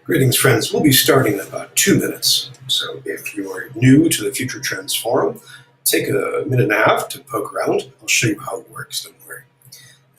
Greetings, friends. We'll be starting in about 2 minutes. So if you are new to the Future Trends Forum, take a minute and a half to poke around. I'll show you how it works, don't worry.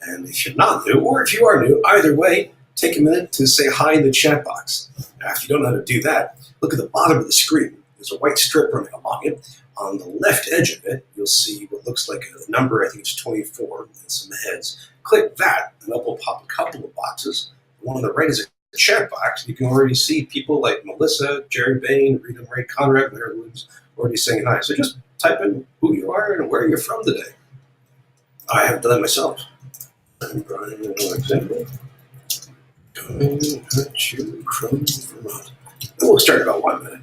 And if you're not new, or if you are new, either way, take a minute to say hi in the chat box. Now, if you don't know how to do that, look at the bottom of the screen. There's a white strip running along it. On the left edge of it, you'll see what looks like a number. I think it's 24 and some heads. Click that, and up will pop a couple of boxes. The one on the right is a chat box. You can already see people like Melissa, Jerry Bain, Rita Marie Conrad, Mary Louise already saying hi. So just type in who you are and where you're from today. I have done it myself. I'm Brian Alexander. Coming at you from Vermont. And we'll start in about 1 minute.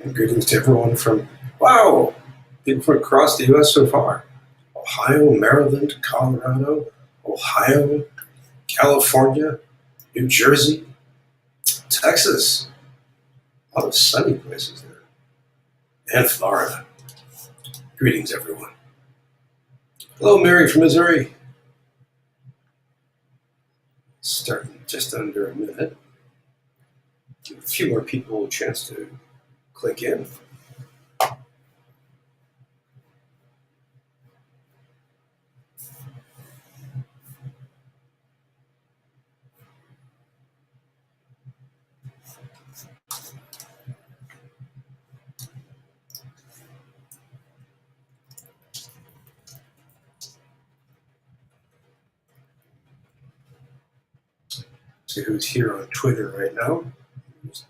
And greetings to everyone from, wow, people from across the U.S. so far. Ohio, Maryland, Colorado, Ohio, California, New Jersey, Texas. A lot of sunny places there. And Florida. Greetings, everyone. Hello, Mary from Missouri. Starting just under a minute. Give a few more people a chance to click in. See who's here on Twitter right now. This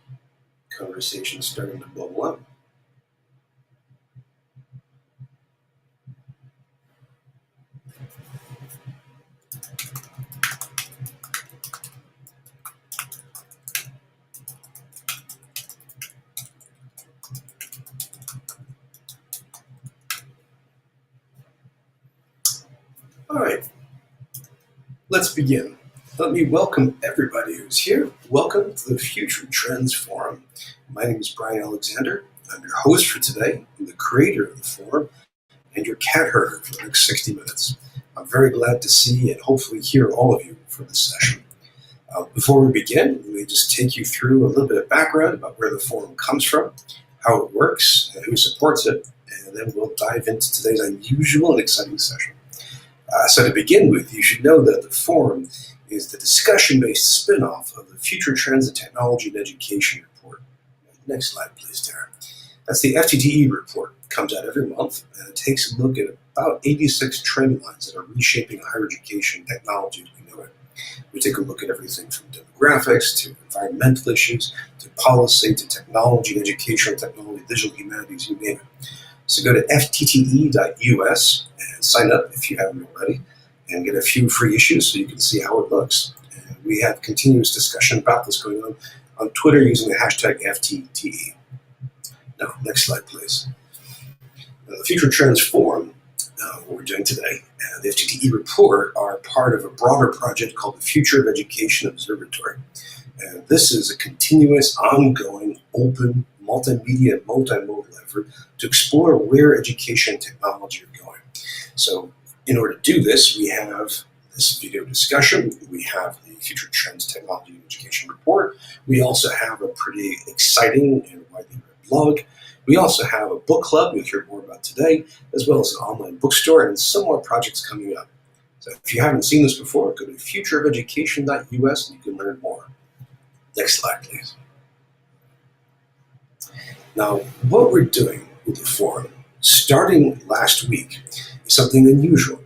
conversation starting to bubble up. All right, let's begin. Let me welcome everybody who's here. Welcome to the Future Trends Forum. My name is Brian Alexander. I'm your host for today. I'm the creator of the forum and your cat herder for the next 60 minutes. I'm very glad to see and hopefully hear all of you for this session. Before we begin, let me just take you through a little bit of background about where the forum comes from, how it works, and who supports it, and then we'll dive into today's unusual and exciting session. So to begin with, you should know that the forum is the discussion-based spin-off of the Future Trends in Technology and Education report. Next slide, please, Tara. That's the FTTE report. It comes out every month, and it takes a look at about 86 trend lines that are reshaping higher education technology as we know it. We take a look at everything from demographics to environmental issues to policy to technology, educational technology, digital humanities, you name it. So go to ftte.us and sign up if you haven't already and get a few free issues so you can see how it looks. And we have continuous discussion about this going on Twitter using the hashtag FTTE. Now, next slide, please. The Future Trends Forum, what we're doing today, and the FTTE report are part of a broader project called the Future of Education Observatory. And this is a continuous, ongoing, open, multimedia, multimodal effort to explore where education and technology are going. So in order to do this, we have this video discussion, we have the Future Trends Technology and Education report, we also have a pretty exciting and widely read blog, we also have a book club you'll hear more about today, as well as an online bookstore and some more projects coming up. So if you haven't seen this before, go to futureofeducation.us and you can learn more. Next slide, please. Now, what we're doing with the forum, starting last week, is something unusual.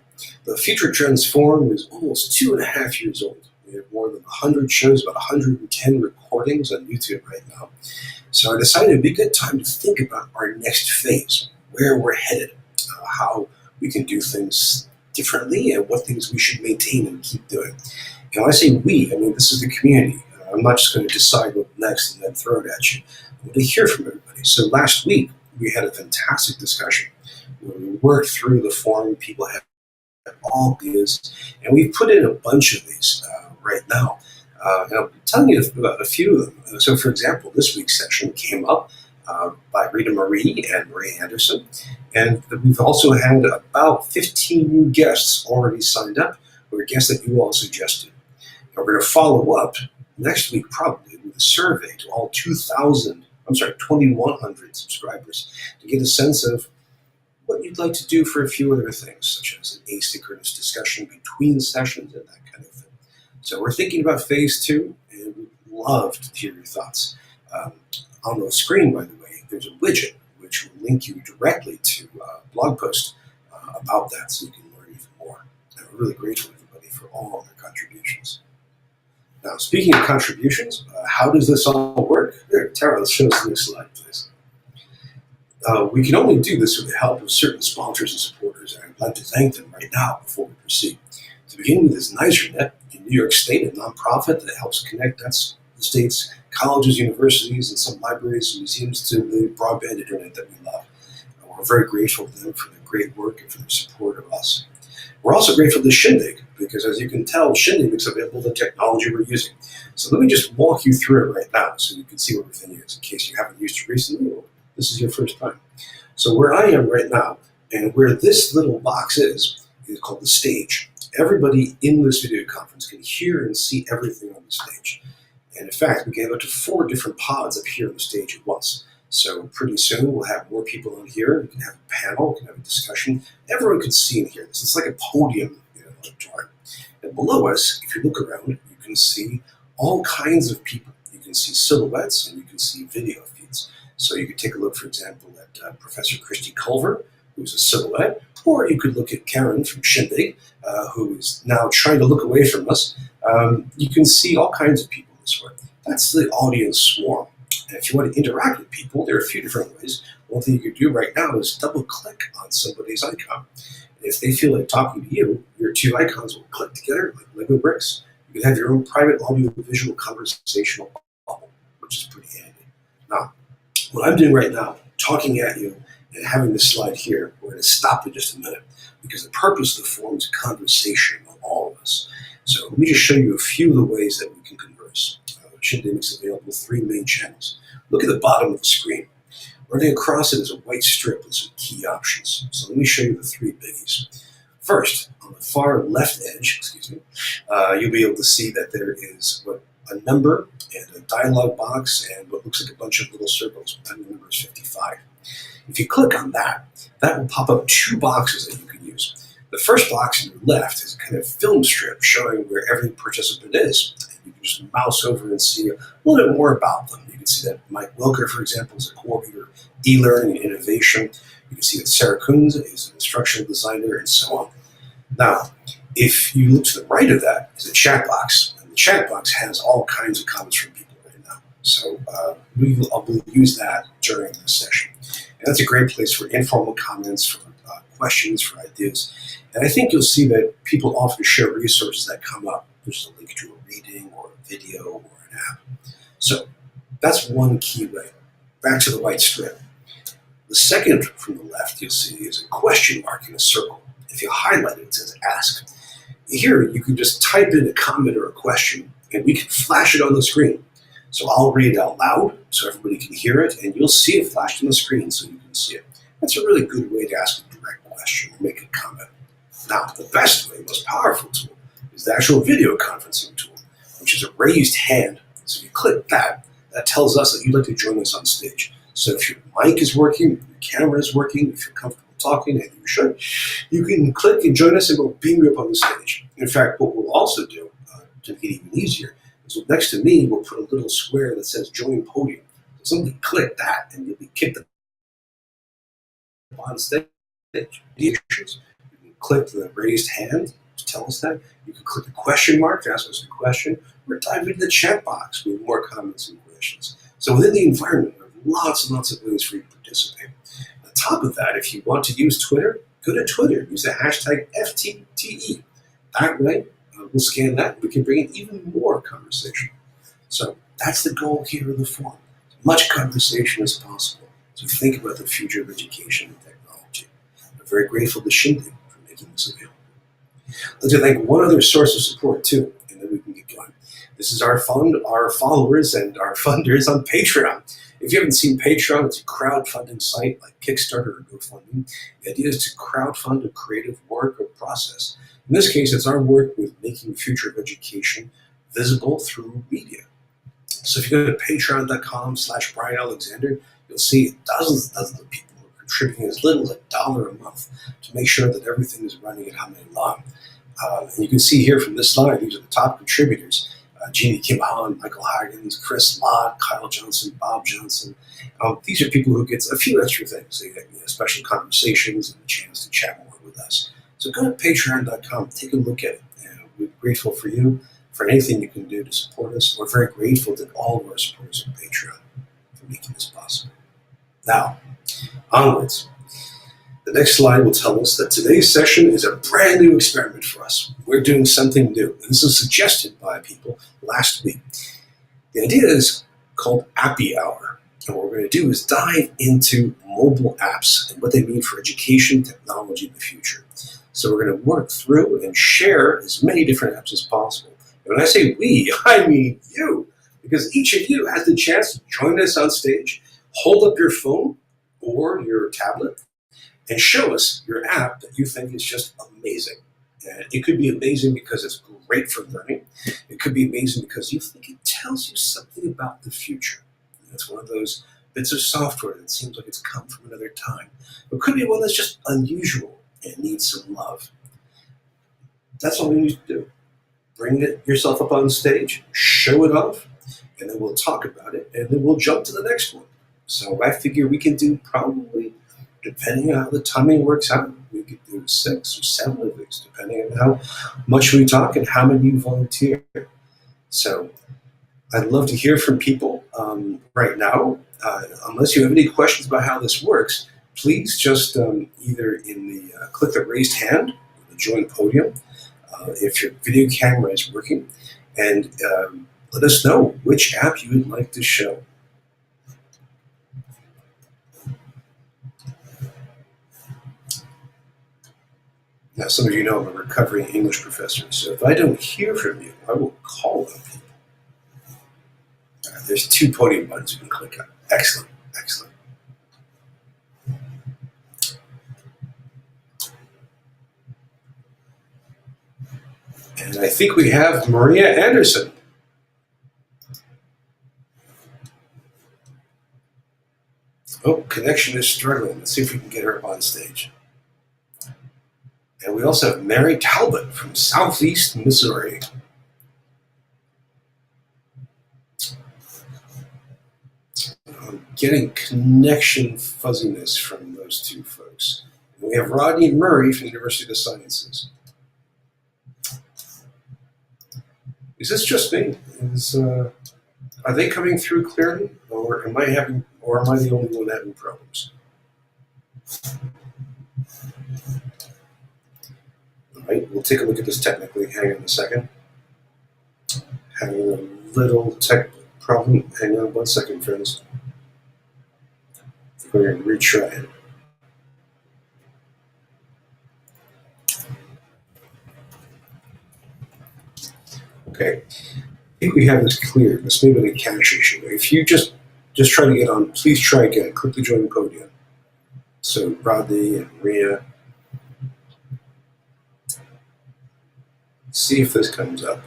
The Future Trends Forum is almost 2.5 years old. We have more than 100 shows, about 110 recordings on YouTube right now. So I decided it'd be a good time to think about our next phase, where we're headed, how we can do things differently, and what things we should maintain and keep doing. And when I say we, I mean this is the community. I'm not just going to decide what's next and then throw it at you. I want to hear from everybody. So last week, we had a fantastic discussion where we worked through the forum. People had all ideas, and we've put in a bunch of these right now. And I'll be telling you about a few of them. So, for example, this week's session came up by Rita Marie and Marie Anderson. And we've also had about 15 new guests already signed up, or guests that you all suggested. And we're going to follow up next week probably with a survey to all 2,100 subscribers to get a sense of what you'd like to do for a few other things, such as an asynchronous discussion between sessions and that kind of thing. So we're thinking about phase 2, and we'd love to hear your thoughts. On the screen, by the way, there's a widget which will link you directly to a blog post about that, so you can learn even more. And we're really grateful to everybody for all of their contributions. Now, speaking of contributions, how does this all work? There, Tara, let's show us the next slide, please. We can only do this with the help of certain sponsors and supporters, and I'd like to thank them right now before we proceed. To begin with is NicerNet in New York State, a nonprofit that helps connect the state's colleges, universities, and some libraries and museums to the broadband internet that we love. We're very grateful to them for their great work and for their support of us. We're also grateful to Shindig, because as you can tell, Shindig makes available the technology we're using. So let me just walk you through it right now so you can see what everything is in case you haven't used it recently or this is your first time. So where I am right now, and where this little box is called the stage. Everybody in this video conference can hear and see everything on the stage. And in fact, we can have up to 4 different pods up here on the stage at once. So pretty soon we'll have more people on here. We can have a panel, we can have a discussion. Everyone can see and hear this. It's like a podium, auditorium. And below us, if you look around, you can see all kinds of people. You can see silhouettes and you can see video feeds. So you could take a look, for example, at Professor Christy Culver, who's a silhouette, or you could look at Karen from Shindig, who is now trying to look away from us. You can see all kinds of people this way. That's the audience swarm. And if you want to interact with people, there are a few different ways. One thing you could do right now is double click on somebody's icon. And if they feel like talking to you, your 2 icons will click together like Lego bricks. You can have your own private audio-visual conversational bubble, which is pretty handy. Now, what I'm doing right now, talking at you and having this slide here, we're going to stop in just a minute because the purpose of the forum is a conversation of all of us. So let me just show you a few of the ways that we can converse. Shindig makes available 3 main channels. Look at the bottom of the screen. Running across it is a white strip with some key options. So let me show you the 3 biggies. First, on the far left edge, you'll be able to see that there is a number and a dialog box and what looks like a bunch of little circles. The number is 55. If you click on that, that will pop up 2 boxes that you can use. The first box on your left is a kind of film strip showing where every participant is. You can just mouse over and see a little bit more about them. You can see that Mike Wilker, for example, is a coordinator of e-learning and innovation. You can see that Sarah Coons is an instructional designer, and so on. Now, if you look to the right of that is a chat box. And the chat box has all kinds of comments from people right now. So we will use that during this session. And that's a great place for informal comments, for questions, for ideas. And I think you'll see that people often share resources that come up. There's a link to a reading or a video or an app. So that's one key way. Back to the white strip. The second from the left you'll see is a question mark in a circle. If you highlight it, it says ask. Here you can just type in a comment or a question and we can flash it on the screen. So I'll read it out loud so everybody can hear it, and you'll see it flashed on the screen so you can see it. That's a really good way to ask a direct question or make a comment. Now, the best way, most powerful tool, is the actual video conferencing tool, which is a raised hand. So if you click that, that tells us that you'd like to join us on stage. So if your mic is working, your camera is working, if you're comfortable talking, and you should, you can click and join us and we'll beam you up on the stage. In fact, what we'll also do, to make it even easier, is next to me, we'll put a little square that says join podium. So somebody click that and you'll be kicked up on stage. You can click the raised hand to tell us that. You can click the question mark to ask us a question, or dive into the chat box with more comments and questions. So within the environment, there are lots and lots of ways for you to participate. On top of that, if you want to use Twitter, go to Twitter. Use the hashtag FTTE. That way, we'll scan that and we can bring in even more conversation. So that's the goal here in the forum. As much conversation as possible as we think about the future of education and technology. I'm very grateful to Shindig for making this available. Let's thank one other source of support too, and then we can get going. The This is our followers and our funders on Patreon. If you haven't seen Patreon, it's a crowdfunding site like Kickstarter or GoFundMe. The idea is to crowdfund a creative work or process. In this case, it's our work with making the future of education visible through media. So if you go to patreon.com/Brian Alexander, you'll see dozens and dozens of people who are contributing as little as $1 a month to make sure that everything is running at how many long. And you can see here from this slide, these are the top contributors. Jeannie Kim Hahn, Michael Higgins, Chris Lott, Kyle Johnson, Bob Johnson. These are people who get a few extra things. They get special conversations and a chance to chat more with us. So go to patreon.com, take a look at it. We're grateful for you, for anything you can do to support us. We're very grateful to all of our supporters on Patreon for making this possible. Now, onwards. The next slide will tell us that today's session is a brand new experiment for us. We're doing something new. And this was suggested by people last week. The idea is called Appy Hour. And what we're going to do is dive into mobile apps and what they mean for education technology in the future. So we're going to work through and share as many different apps as possible. And when I say we, I mean you, because each of you has the chance to join us on stage, hold up your phone or your tablet, and show us your app that you think is just amazing. And it could be amazing because it's great for learning. It could be amazing because you think it tells you something about the future. And it's one of those bits of software that seems like it's come from another time. It could be one that's just unusual and needs some love. That's all you need to do. Bring yourself up on stage, show it off, and then we'll talk about it, and then we'll jump to the next one. So I figure we can do probably, depending on how the timing works out, we could do 6 or 7 of these, depending on how much we talk and how many you volunteer. So I'd love to hear from people right now. Unless you have any questions about how this works, please just either in the click the raised hand, the join podium, if your video camera is working, and let us know which app you would like to show. Now, some of you know I'm a recovering English professor, so if I don't hear from you, I will call on people. There's 2 podium buttons you can click on. Excellent, excellent. And I think we have Maria Anderson. Oh, connection is struggling. Let's see if we can get her up on stage. And we also have Mary Talbot from Southeast Missouri. I'm getting connection fuzziness from those 2 folks. And we have Rodney Murray from the University of the Sciences. Is this just me? Are they coming through clearly, or am I the only one having problems? All right, we'll take a look at this technically. Hang on a second. Having a little tech problem. Hang on 1 second, friends. We're going to retry it. Okay, I think we have this cleared. This may be a cache issue. If you just try to get on, please try again. Click the join podium. So Rodney and Maria, see if this comes up.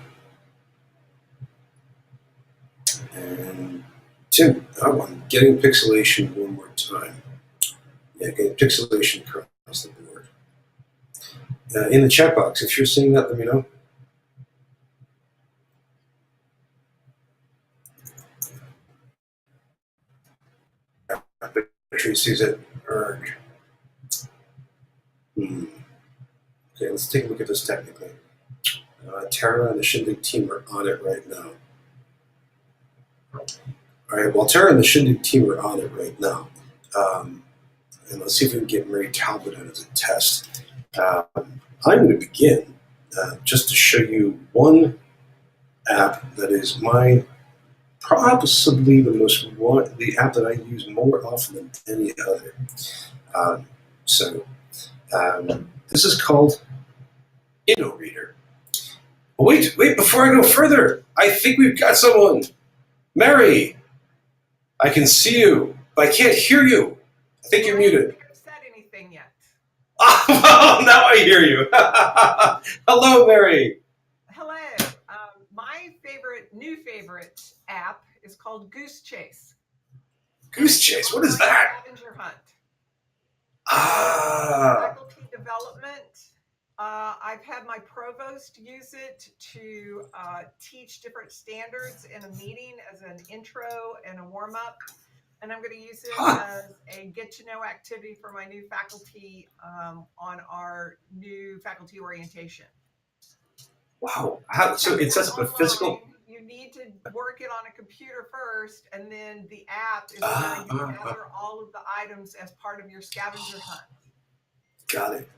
And Tim, I'm getting pixelation one more time. Yeah, getting pixelation across the board. In the chat box, if you're seeing that, let me know. Battery sees it. Okay, let's take a look at this technically. Tara and the Shindig team are on it right now. All right, well, Tara and the Shindig team are on it right now. And let's see if we can get Mary Talbot in as a test. I'm going to begin just to show you one app that is possibly the app that I use more often than any other. This is called InnoReader. Oh, wait, before I go further, I think we've got someone. Mary, I can see you, but I can't hear you. I think you're muted. I haven't said anything yet. Oh, now I hear you. Hello, Mary. Hello. My new favorite app is called Goose Chase. Goose Chase, what is that? Scavenger hunt. Ah. Faculty development. I've had my provost use it to teach different standards in a meeting as an intro and a warm-up. And I'm going to use it as a get-to-know activity for my new faculty on our new faculty orientation. Wow. So it sets up a physical... You need to work it on a computer first, and then the app is where you gather all of the items as part of your scavenger hunt. Got it.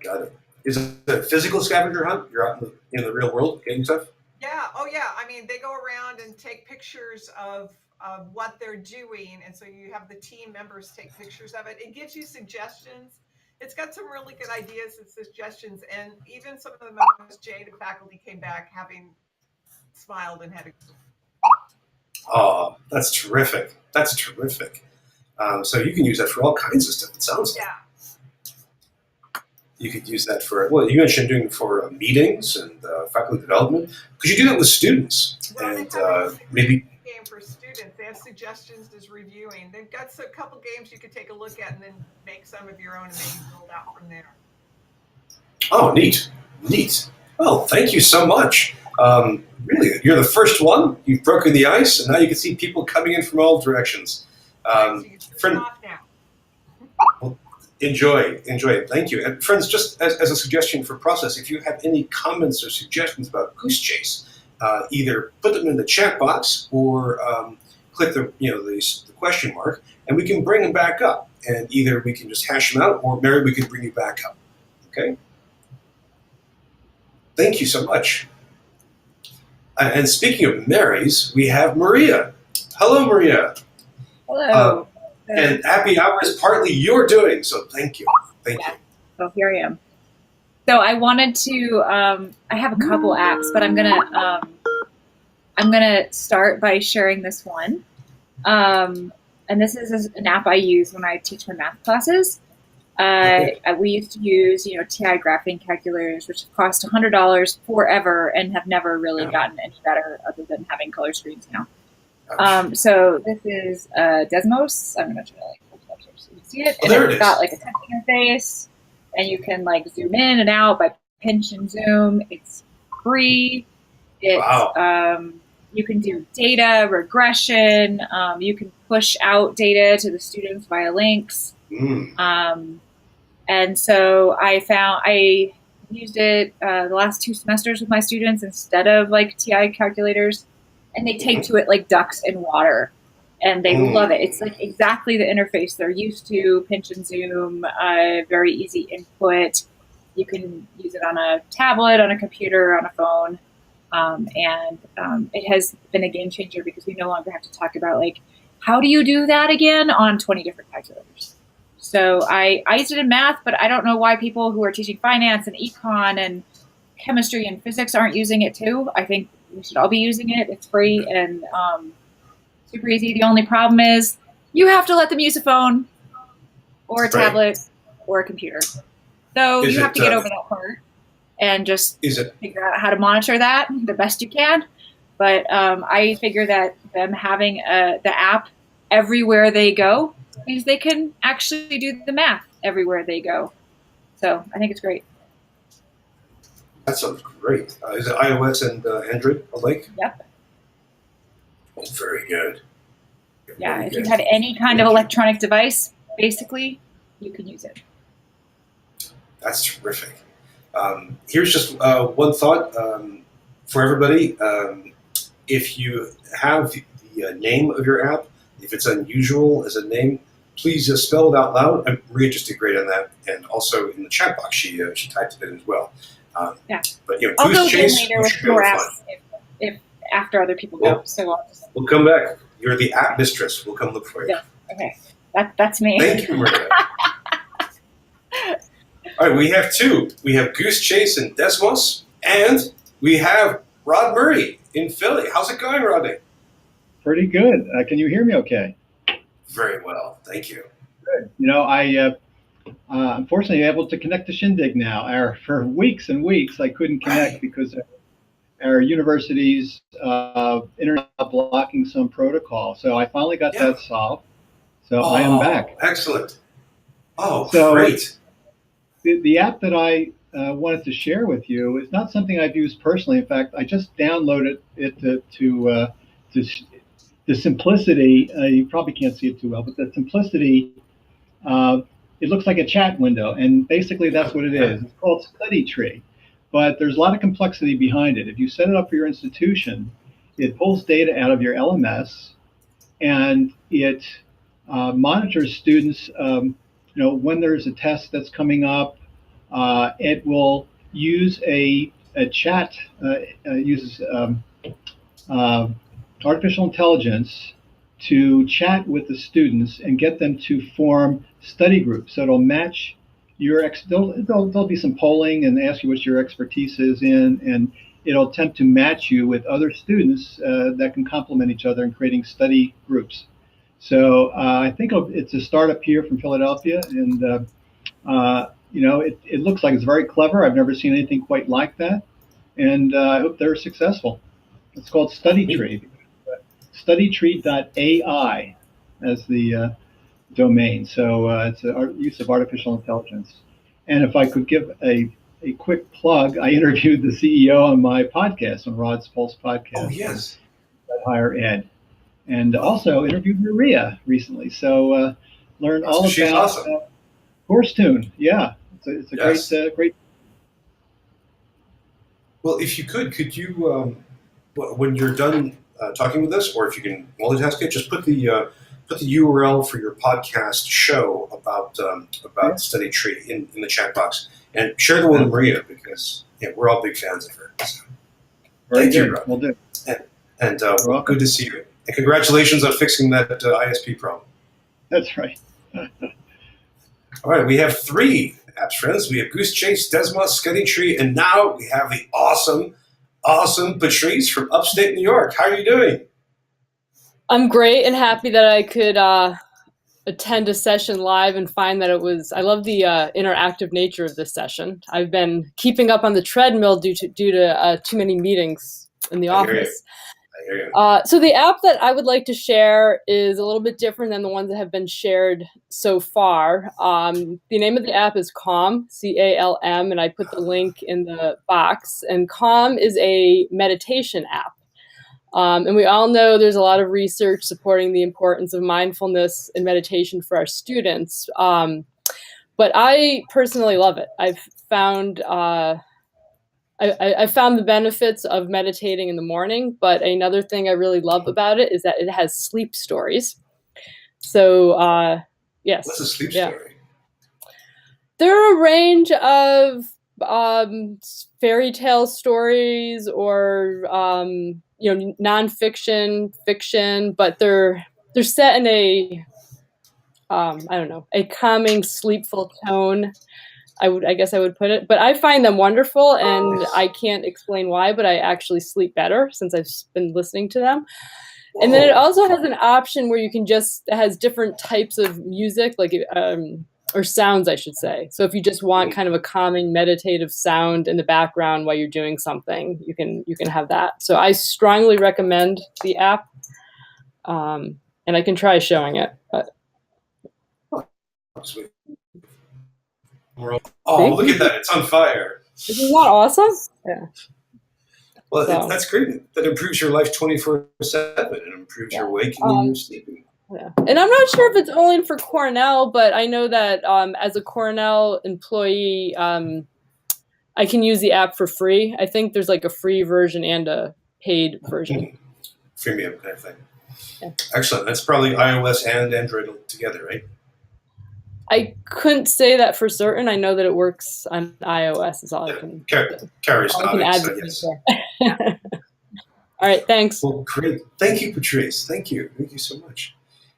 Is it a physical scavenger hunt? You're out in the real world getting stuff? Yeah. Oh, yeah. I mean, they go around and take pictures of what they're doing, and so you have the team members take pictures of it. It gives you suggestions. It's got some really good ideas and suggestions, and even some of the most jaded faculty came back having smiled and had a... Oh, that's terrific. So you can use that for all kinds of stuff, it sounds like. Yeah. You could use that for, well, you mentioned doing it for meetings and faculty development. Could you do that with students? Well, and maybe... game for students. They have suggestions as reviewing. They've got a couple games you could take a look at and then make some of your own and maybe build out from there. Oh, neat. Well, thank you so much. Really, you're the first one. You've broken the ice, and now you can see people coming in from all directions. So you turn off now. Well, enjoy. Thank you. And friends, just as a suggestion for process, if you have any comments or suggestions about Goose Chase, either put them in the chat box or click the question mark, and we can bring them back up. And either we can just hash them out, or Mary, we can bring you back up. Okay? Thank you so much. And speaking of Marys, we have Maria. Hello, Maria. Hello. And Appy Hour is partly your doing, so thank you. Thank you. So here I am. So I wanted to. I have a couple apps, but I'm gonna start by sharing this one. And this is an app I use when I teach my math classes. We used to use, TI graphing calculators, which cost $100 forever and have never really gotten any better other than having color screens now. So this is Desmos. I'm going to try to hold it up here so you can see it. And it's got like a text interface, and you can zoom in and out by pinch and zoom. It's free. You can do data regression. You can push out data to the students via links. And so I used it the last 2 semesters with my students instead of TI calculators, and they take to it like ducks in water, and they love it. It's exactly the interface they're used to, pinch and zoom, very easy input. You can use it on a tablet, on a computer, on a phone, and it has been a game changer because we no longer have to talk about how do you do that again on 20 different calculators. So I used it in math, but I don't know why people who are teaching finance and econ and chemistry and physics aren't using it too. I think we should all be using it. It's free and super easy. The only problem is you have to let them use a phone or a tablet or a computer. So you have to get over that part and just figure out how to monitor that the best you can. But I figure that them having the app everywhere they go means they can actually do the math everywhere they go. So I think it's great. That sounds great. Is it iOS and Android alike? Yep. Oh, very good. Yeah, if you have any kind of electronic device, basically, you can use it. That's terrific. Here's just one thought for everybody. If you have the name of your app, if it's unusual as a name, please spell it out loud. And Maria just did great on that. And also in the chat box, she typed it in as well. But I'll go Chase, later with more apps if after other people go. So we'll come back. You're the app mistress. We'll come look for you. Yeah. Okay. That's me. Thank you, Maria. All right, we have 2. We have Goose Chase and Desmos, and we have Rod Murray in Philly. How's it going, Rodney? Pretty good. Can you hear me okay? Very well, thank you. Good. I unfortunately able to connect to Shindig now. For weeks and weeks, I couldn't connect because our university's internet blocking some protocol. So I finally got that solved. So I am back. Excellent. Oh, so great. The app that I wanted to share with you is not something I've used personally. In fact, I just downloaded it to the simplicity. You probably can't see it too well, but the simplicity. It looks like a chat window, and basically that's what it is. It's called Study Tree, but there's a lot of complexity behind it. If you set it up for your institution, it pulls data out of your LMS, and it monitors students. When there's a test that's coming up, it will use a chat, uses artificial intelligence to chat with the students and get them to form study groups. So it'll match your there'll be some polling and ask you what your expertise is in, and it'll attempt to match you with other students that can complement each other in creating study groups. So I think it's a startup here from Philadelphia, and it looks like it's very clever. I've never seen anything quite like that, and I hope they're successful. It's called Study Tree. Studytree.ai as the domain. So it's a use of artificial intelligence. And if I could give a quick plug, I interviewed the CEO on my podcast, on Rod's Pulse podcast. Oh, yes. At Higher Ed. And also interviewed Maria recently. So learn all she's about awesome. Course Tune. Yeah, it's a Yes. great. Well, if you could you, when you're done talking with us, or if you can multitask it, just put the URL for your podcast show about Study Tree in the chat box, and share the one with Maria, because we're all big fans of her. So. Thank you, Rob. We'll do. And good to see you. And congratulations on fixing that ISP problem. That's right. All right, we have 3 apps, friends. We have Goose Chase, Desmos, Study Tree, and now we have the awesome Patrice from upstate New York. How are you doing? I'm great and happy that I could attend a session live and find that I love the interactive nature of this session. I've been keeping up on the treadmill due to too many meetings in the office. I hear you. So the app that I would like to share is a little bit different than the ones that have been shared so far. The name of the app is Calm, CALM, and I put the link in the box. And Calm is a meditation app. And we all know there's a lot of research supporting the importance of mindfulness and meditation for our students. But I personally love it. I've found I found the benefits of meditating in the morning, but another thing I really love about it is that it has sleep stories. So, yes. What's a sleep story? There are a range of fairy tale stories or nonfiction, fiction, but they're set in a calming, sleepful tone. I guess I would put it, but I find them wonderful, and I can't explain why, but I actually sleep better since I've been listening to them. Whoa. And then it also has an option where you can it has different types of music, like or sounds, I should say. So if you just want kind of a calming, meditative sound in the background while you're doing something, you can have that. So I strongly recommend the app, and I can try showing it. But. Oh, look at that. It's on fire. Isn't that awesome? Yeah. Well, that's great. That improves your life 24/7 and improves your waking and your sleeping. Yeah. And I'm not sure if it's only for Cornell, but I know that as a Cornell employee, I can use the app for free. I think there's like a free version and a paid version. Freemium kind of thing. Yeah. Excellent. That's probably iOS and Android together, right? I couldn't say that for certain. I know that it works on iOS. Is all I can. Carries add. Yes. All right. Thanks. Well, great. Thank you, Patrice. Thank you. Thank you so much.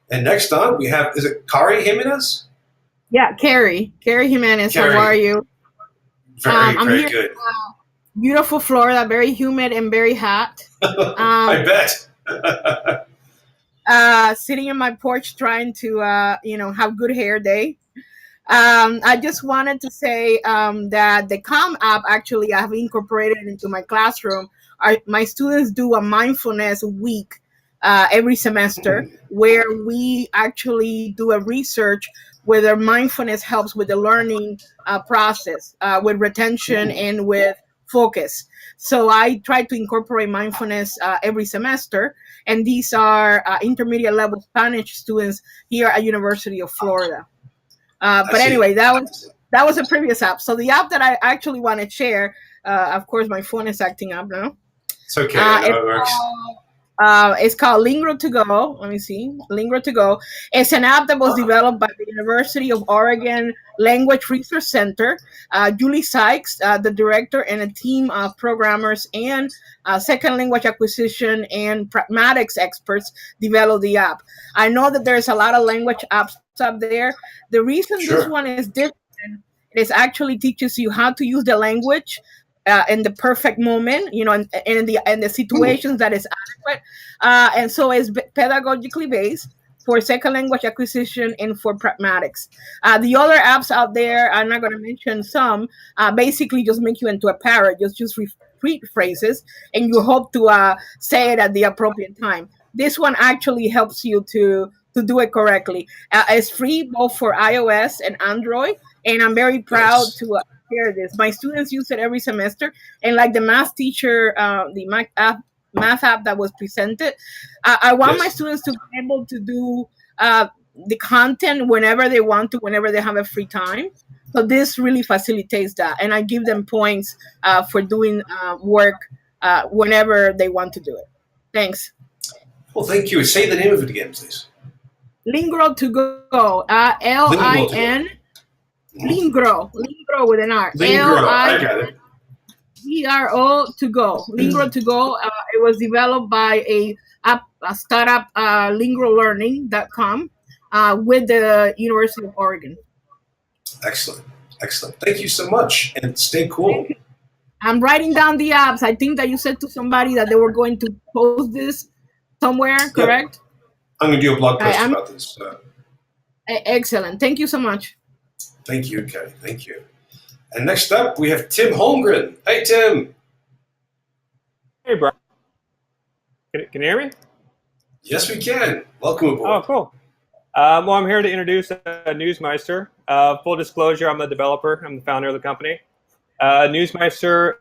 And next on, we have, is it Kari Jimenez? Yeah, Carrie Jimenez. Carrie. How are you? Very I'm very here good. beautiful Florida, very humid and very hot. I bet. Sitting on my porch trying to, have good hair day. I just wanted to say that the Calm app actually I have incorporated into my classroom. My students do a mindfulness week every semester where we actually do a research whether mindfulness helps with the learning process, with retention and with focus. So I try to incorporate mindfulness every semester, and these are intermediate level Spanish students here at University of Florida. But anyway, that was a previous app. So the app that I actually want to share, of course, my phone is acting up now. It's okay. I know it works. It's called Lingro to Go. Let me see. Lingro to Go. It's an app that was developed by the University of Oregon Language Research Center. Julie Sykes, the director, and a team of programmers and second language acquisition and pragmatics experts developed the app. I know that there's a lot of language apps up there. The reason this one is different is actually teaches you how to use the language in the perfect moment, and the situations that is adequate, and so it's pedagogically based for second language acquisition and for pragmatics. The other apps out there, I'm not going to mention some, basically just make you into a parrot, just use repeat phrases, and you hope to say it at the appropriate time. This one actually helps you to do it correctly. It's free both for iOS and Android, and I'm very proud to share this. My students use it every semester, and like the math teacher, the math app that was presented, I want my students to be able to do the content whenever they want to, whenever they have a free time. So this really facilitates that, and I give them points for doing work whenever they want to do it. Thanks. Well, thank you. Say the name of it again, please. Lingro to Go. Lin. Lingro with an R. Lingro, I got it. Gro to Go. Lingro to Go. It was developed by a startup, lingrolearning.com, with the University of Oregon. Excellent. Thank you so much, and stay cool. I'm writing down the apps. I think that you said to somebody that they were going to post this somewhere, correct? Yep. I'm going to do a blog post about this. Excellent. Thank you so much. Thank you, Kelly. Thank you. And next up, we have Tim Holmgren. Hey, Tim. Hey, Brian. Can you hear me? Yes, we can. Welcome aboard. Oh, cool. Well, I'm here to introduce Newsmeister. Full disclosure, I'm the developer. I'm the founder of the company. Newsmeister,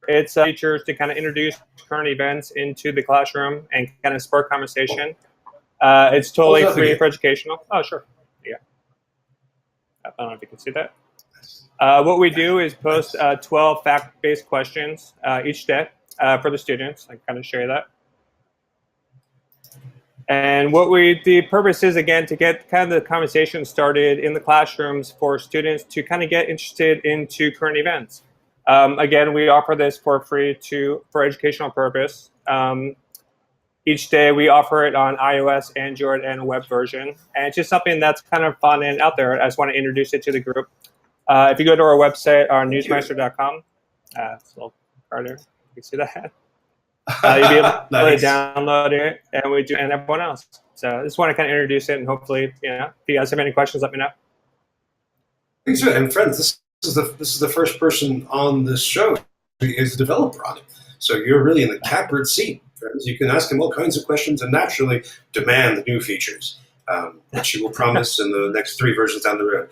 it's features to kind of introduce current events into the classroom and kind of spark conversation. It's totally free for educational. Oh, sure. Yeah. I don't know if you can see that. What we do is post 12 fact-based questions each day for the students. I can kind of show you that. And the purpose is, again, to get kind of the conversation started in the classrooms for students to kind of get interested into current events. Again, we offer this for free for educational purpose. Each day we offer it on iOS, Android, and a web version. And it's just something that's kind of fun and out there. I just want to introduce it to the group. If you go to our website, newsmeister.com, it's a little harder. You can see that. You'll be able to download it, and everyone else. So I just want to kind of introduce it, and hopefully, if you guys have any questions, let me know. And friends, this is the first person on this show who is a developer on it. So you're really in the catbird seat, friends. You can ask him all kinds of questions and naturally demand the new features, which he will promise in the next 3 versions down the road.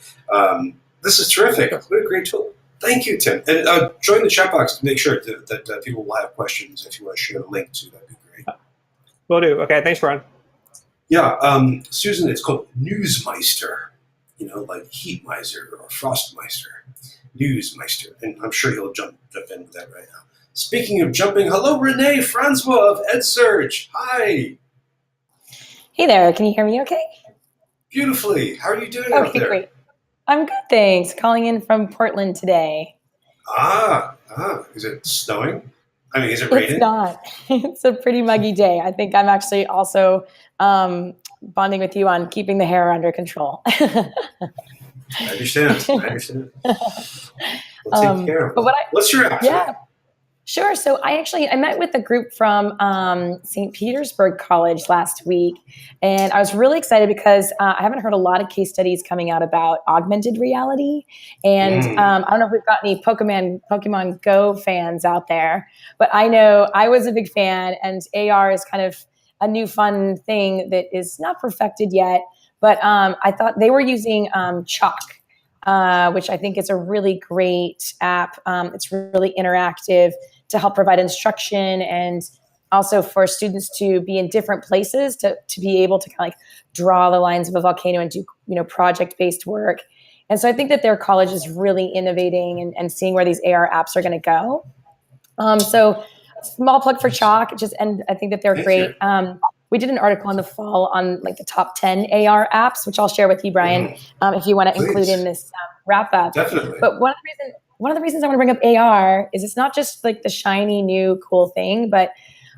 This is terrific. What a great tool. Thank you, Tim. And join the chat box to make sure that people will have questions. If you want to share a link to, that'd be great. Will do. Okay, thanks, Ron. Yeah, Susan, it's called Newsmeister, like Heat Miser or Frostmeister. Newsmeister. And I'm sure he'll jump in with that right now. Speaking of jumping, hello, Renee Francois of EdSurge. Hi. Hey there. Can you hear me okay? Beautifully. How are you doing out there? Great. I'm good, thanks. Calling in from Portland today. Is it snowing? I mean, is it raining? It's not. It's a pretty muggy day. I think I'm actually also bonding with you on keeping the hair under control. I understand. We'll take care of it. What's your app? Yeah. Sure. So I met with a group from St. Petersburg College last week, and I was really excited because I haven't heard a lot of case studies coming out about augmented reality. And I don't know if we've got any Pokemon Go fans out there, but I know I was a big fan, and AR is kind of a new fun thing that is not perfected yet. But I thought they were using Chalk. Which I think is a really great app. It's really interactive to help provide instruction and also for students to be in different places to be able to kind of like draw the lines of a volcano and do, project-based work. And so I think that their college is really innovating and seeing where these AR apps are going to go. So small plug for Chalk, and I think that they're great. We did an article in the fall on like the top 10 AR apps, which I'll share with you, Brian, if you want to include in this wrap up. Definitely. But one of the reasons I want to bring up AR is it's not just like the shiny new cool thing, but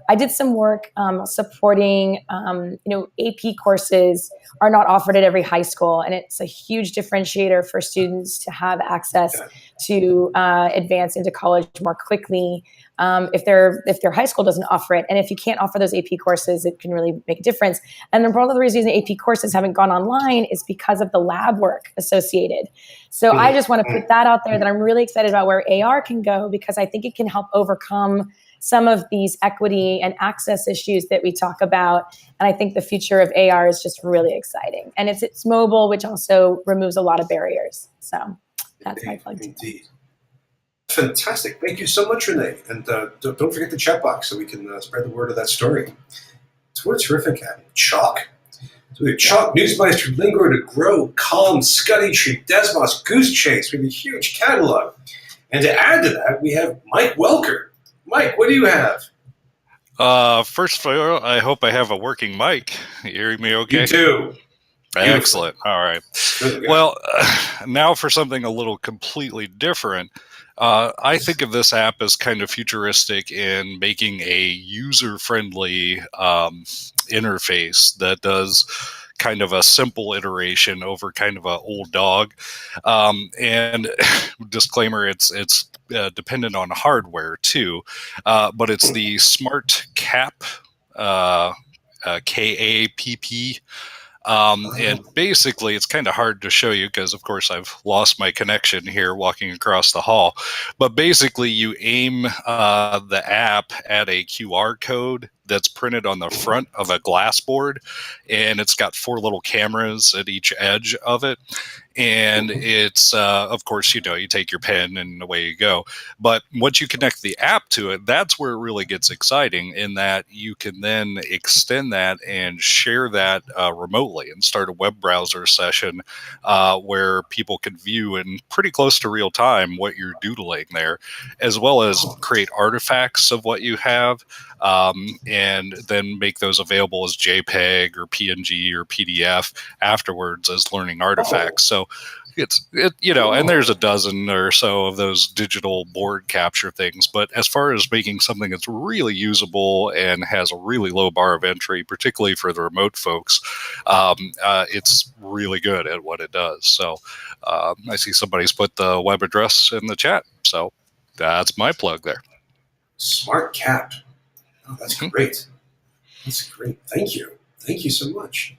I did some work supporting, AP courses are not offered at every high school, and it's a huge differentiator for students to have access to advance into college more quickly if their high school doesn't offer it. And if you can't offer those AP courses, it can really make a difference. And then one of the reasons AP courses haven't gone online is because of the lab work associated. So I just want to put that out there that I'm really excited about where AR can go, because I think it can help overcome some of these equity and access issues that we talk about. And I think the future of AR is just really exciting. And it's mobile, which also removes a lot of barriers. So that's my plug. Indeed. Fantastic. Thank you so much, Renee. And don't forget the chat box so we can spread the word of that story. So what a terrific app. Chalk. So we have Chalk, Newsmeister, Lingro to Grow, Calm, Scuddy Tree, Desmos, Goose Chase. We have a huge catalog. And to add to that, we have Mike Welker. Mike, what do you have? First of all, I hope I have a working mic. You hearing me okay? You do. Excellent. All right. Well, now for something a little completely different. I think of this app as kind of futuristic in making a user-friendly interface that does kind of a simple iteration over kind of an old dog. And disclaimer, it's dependent on hardware too, but it's the Smart Cap, KAPP. And basically, it's kind of hard to show you because, of course, I've lost my connection here walking across the hall. But basically, you aim the app at a QR code that's printed on the front of a glass board, and it's got 4 little cameras at each edge of it. And it's, of course, you take your pen and away you go. But once you connect the app to it, that's where it really gets exciting, in that you can then extend that and share that remotely and start a web browser session where people can view in pretty close to real time what you're doodling there, as well as create artifacts of what you have. And then make those available as JPEG or PNG or PDF afterwards as learning artifacts. So and there's a dozen or so of those digital board capture things. But as far as making something that's really usable and has a really low bar of entry, particularly for the remote folks, it's really good at what it does. So I see somebody's put the web address in the chat. So that's my plug there. Smart Cap. Oh, that's great. That's great. Thank you. Thank you so much.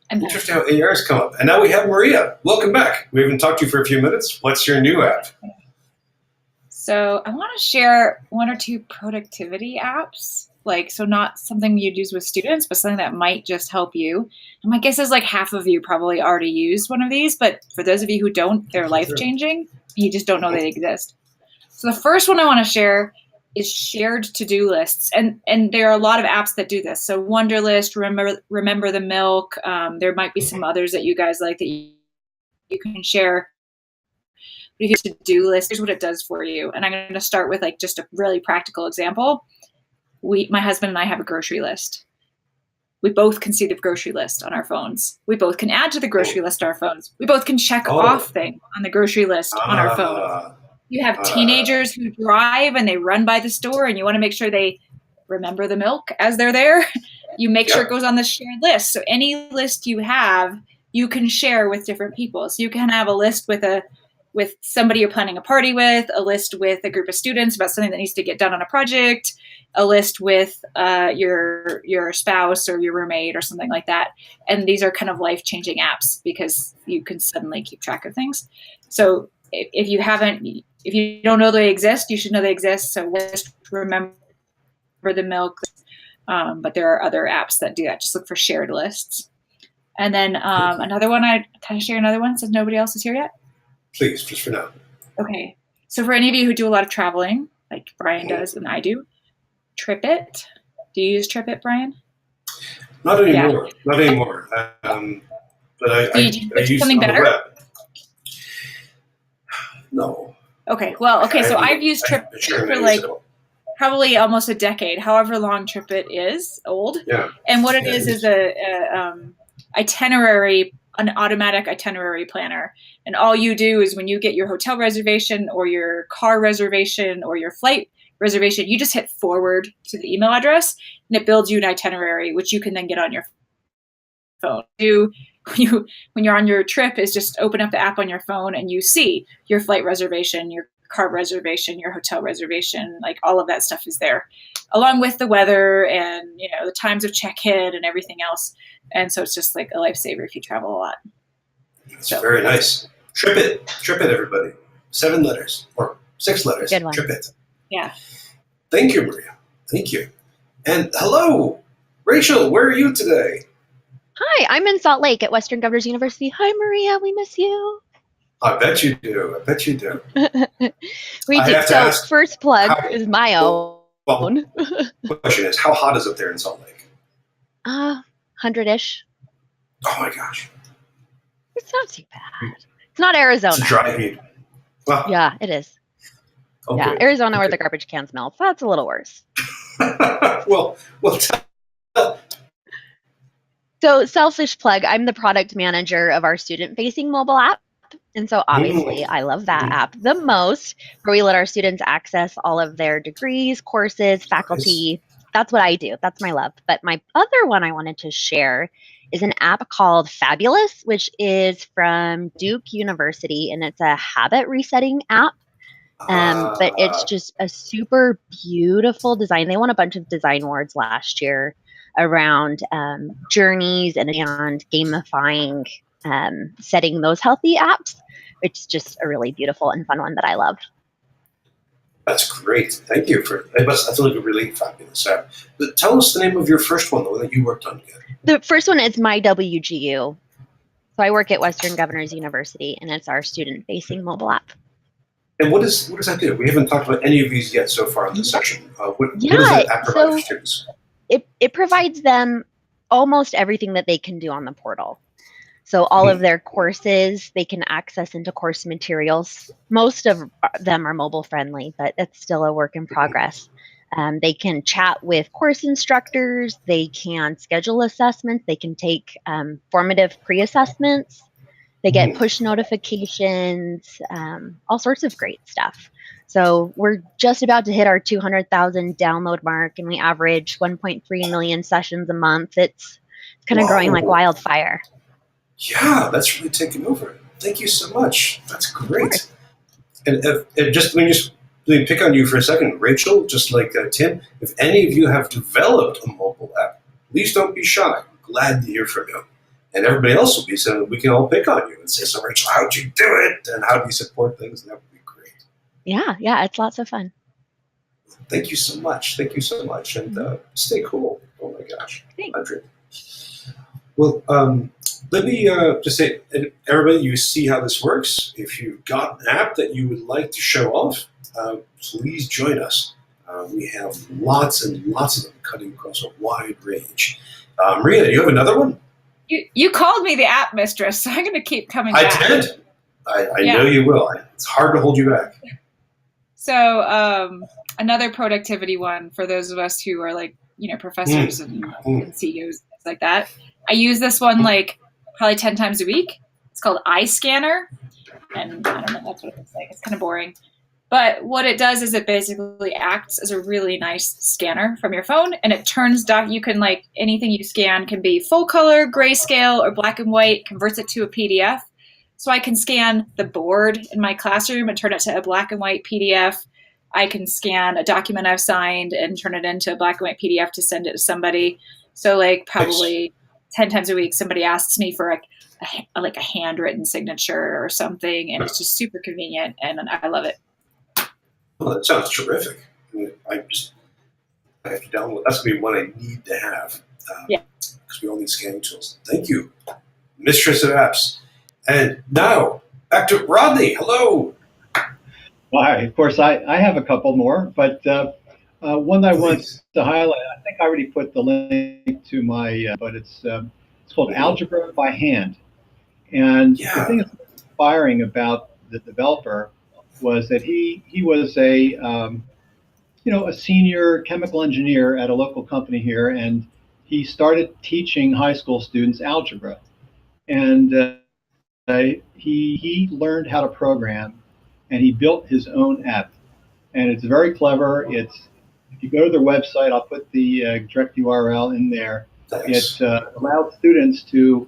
Interesting how AR has come up. And now we have Maria. Welcome back. We haven't talked to you for a few minutes. What's your new app? So I want to share 1 or 2 productivity apps. So not something you'd use with students, but something that might just help you. And my guess is half of you probably already used one of these, but for those of you who don't, they're life-changing. You just don't know they exist. So the first one I want to share is shared to-do lists. And there are a lot of apps that do this. So Wunderlist, Remember the Milk. There might be some others that you guys like that you can share. But if you have a to-do list, here's what it does for you. And I'm going to start with just a really practical example. My husband and I have a grocery list. We both can see the grocery list on our phones. We both can add to the grocery list on our phones. We both can check off things on the grocery list on our phones. You have teenagers who drive and they run by the store, and you want to make sure they remember the milk as they're there. You make sure it goes on the shared list. So any list you have, you can share with different people. So you can have a list with a with somebody you're planning a party with, a list with a group of students about something that needs to get done on a project, a list with your spouse or your roommate or something like that. And these are kind of life-changing apps because you can suddenly keep track of things. So if you don't know they exist, you should know they exist. So just remember the milk. But there are other apps that do that. Just look for shared lists. And then another one, can I share another one since nobody else is here yet? Please, just for now. Okay. So for any of you who do a lot of traveling, like Brian does and I do, TripIt. Do you use TripIt, Brian? Not anymore. Yeah. Not anymore. But I use something better. Web. No. Okay. Well, okay. So I've used TripIt for like probably almost a decade, however long TripIt is old. Yeah. And what it is an automatic itinerary planner. And all you do is when you get your hotel reservation or your car reservation or your flight reservation, you just hit forward to the email address and it builds you an itinerary, which you can then get on your phone. When you're on your trip is just open up the app on your phone and you see your flight reservation, your car reservation, your hotel reservation, like all of that stuff is there, along with the weather and the times of check-in and everything else. And so it's just like a lifesaver if you travel a lot. It's very nice. TripIt, everybody. 7 letters or 6 letters. Good one. TripIt. Yeah. Thank you, Maria. Thank you. And hello, Rachel. Where are you today? Hi, I'm in Salt Lake at Western Governors University. Hi, Maria. We miss you. I bet you do. We do. So first plug is my own. Well, the question is, how hot is it there in Salt Lake? 100-ish. Oh my gosh. It's not too bad. It's not Arizona. It's a dry heat. Well, yeah, it is. Okay. Yeah, Arizona where the garbage cans melt. That's a little worse. well, tell. So selfish plug, I'm the product manager of our student-facing mobile app. And so obviously I love that app the most, where we let our students access all of their degrees, courses, faculty. Nice. That's what I do. That's my love. But my other one I wanted to share is an app called Fabulous, which is from Duke University, and it's a habit resetting app. But it's just a super beautiful design. They won a bunch of design awards last year around journeys and gamifying setting those healthy apps. It's just a really beautiful and fun one that I love. That's great. Thank you for that's like a really fabulous app. But tell us the name of your first one, the one that you worked on together. The first one is My WGU. So I work at Western Governors University, and it's our student-facing mobile app. And what does that do? We haven't talked about any of these yet so far in this session. What does that app provide for students? It provides them almost everything that they can do on the portal. So all of their courses, they can access into course materials. Most of them are mobile friendly, but it's still a work in progress. They can chat with course instructors. They can schedule assessments. They can take formative pre-assessments. They get push notifications, all sorts of great stuff. So we're just about to hit our 200,000 download mark, and we average 1.3 million sessions a month. It's kind of growing like wildfire. Yeah, that's really taken over. Thank you so much. That's great. And just let me pick on you for a second, Rachel. Just like Tim, if any of you have developed a mobile app, please don't be shy. I'm glad to hear from you. And everybody else will be, so we can all pick on you and say, "So, Rachel, how'd you do it? And how do you support things?" And that would be great. Yeah, it's lots of fun. Thank you so much. And stay cool. Oh my gosh, Thanks. Well, let me just say, everybody, you see how this works. If you've got an app that you would like to show off, please join us. We have lots and lots of them cutting across a wide range. Maria, do you have another one? You called me the app mistress, so I'm going to keep coming back. I did. I know you will. It's hard to hold you back. So another productivity one for those of us who are like, professors and CEOs, things like that. I use this one like probably 10 times a week. It's called iScanner. And I don't know, that's what it looks like. It's kind of boring. But what it does is it basically acts as a really nice scanner from your phone, and it turns you can anything you scan can be full color, grayscale, or black and white, converts it to a PDF. So I can scan the board in my classroom and turn it to a black and white PDF. I can scan a document I've signed and turn it into a black and white PDF to send it to somebody. So like probably 10 times a week, somebody asks me for a handwritten signature or something, and it's just super convenient, and I love it. Well, that sounds terrific. I have to download. That's going to be one I need to have. Yeah. Because we all need scanning tools. Thank you, Mistress of Apps. And now, back to Rodney. Hello. Why? Of course, I have a couple more, but one that I want to highlight, I think I already put the link to my, but it's called Algebra by Hand. And the thing that's inspiring about the developer was that he was a senior chemical engineer at a local company here, and he started teaching high school students algebra. And he learned how to program, and he built his own app. And it's very clever. If you go to their website, I'll put the direct URL in there. Thanks. It allows students to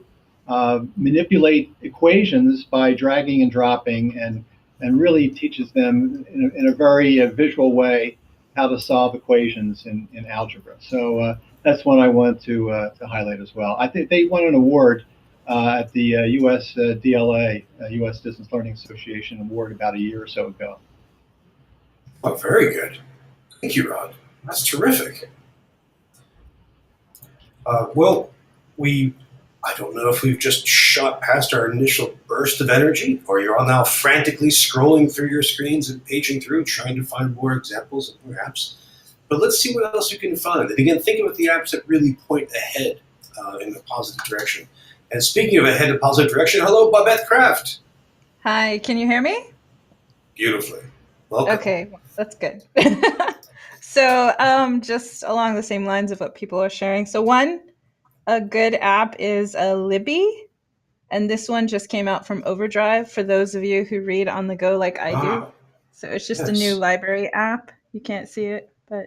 manipulate equations by dragging and dropping, and really teaches them in a very visual way how to solve equations in algebra. So that's one I wanted to highlight as well. I think they won an award at the US DLA, US Distance Learning Association award about a year or so ago. Oh, very good. Thank you, Rod. That's terrific. Well, I don't know if we've just shot past our initial burst of energy, or you're all now frantically scrolling through your screens and paging through, trying to find more examples of more apps. But let's see what else you can find. And again, think about the apps that really point ahead in a positive direction. And speaking of ahead in a positive direction, hello, Babette Kraft. Hi, can you hear me? Beautifully. Welcome. Okay, that's good. So just along the same lines of what people are sharing. So a good app is a Libby, and this one just came out from Overdrive for those of you who read on the go like I do. So it's just a new library app. You can't see it, but